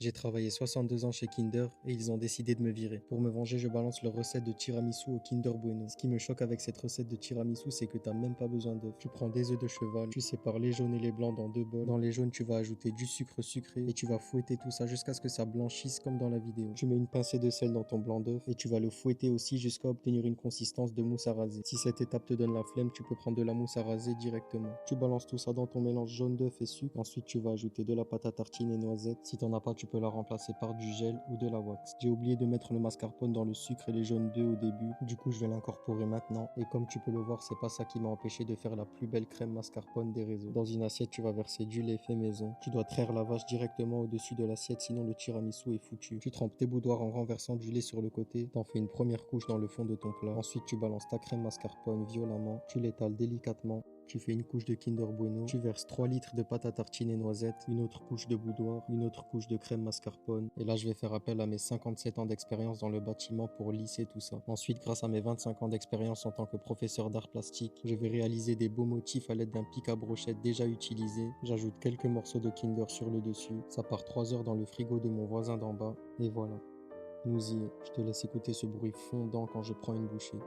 J'ai travaillé 62 ans chez Kinder et ils ont décidé de me virer. Pour me venger, je balance leur recette de tiramisu au Kinder Bueno. Ce qui me choque avec cette recette de tiramisu, c'est que t'as même pas besoin d'œufs. Tu prends des œufs de cheval, tu sépares les jaunes et les blancs dans deux bols. Dans les jaunes, tu vas ajouter du sucre sucré et tu vas fouetter tout ça jusqu'à ce que ça blanchisse comme dans la vidéo. Tu mets une pincée de sel dans ton blanc d'œuf et tu vas le fouetter aussi jusqu'à obtenir une consistance de mousse à raser. Si cette étape te donne la flemme, tu peux prendre de la mousse à raser directement. Tu balances tout ça dans ton mélange jaune d'œuf et sucre. Ensuite, tu vas ajouter de la pâte à tartiner et noisettes. Si t'en as pas, tu peux la remplacer par du gel ou de la wax. J'ai oublié de mettre le mascarpone dans le sucre et les jaunes d'œufs au début. Du coup, je vais l'incorporer maintenant. Et comme tu peux le voir, c'est pas ça qui m'a empêché de faire la plus belle crème mascarpone des réseaux. Dans une assiette, tu vas verser du lait fait maison. Tu dois traire la vache directement au-dessus de l'assiette, sinon le tiramisu est foutu. Tu trempes tes boudoirs en renversant du lait sur le côté. T'en fais une première couche dans le fond de ton plat. Ensuite, tu balances ta crème mascarpone violemment. Tu l'étales délicatement. Tu fais une couche de Kinder Bueno, tu verses 3 litres de pâte à tartiner noisettes, une autre couche de boudoir, une autre couche de crème mascarpone. Et là, je vais faire appel à mes 57 ans d'expérience dans le bâtiment pour lisser tout ça. Ensuite, grâce à mes 25 ans d'expérience en tant que professeur d'art plastique, je vais réaliser des beaux motifs à l'aide d'un pic à brochette déjà utilisé. J'ajoute quelques morceaux de Kinder sur le dessus. Ça part 3 heures dans le frigo de mon voisin d'en bas. Et voilà. Nous y est. Je te laisse écouter ce bruit fondant quand je prends une bouchée.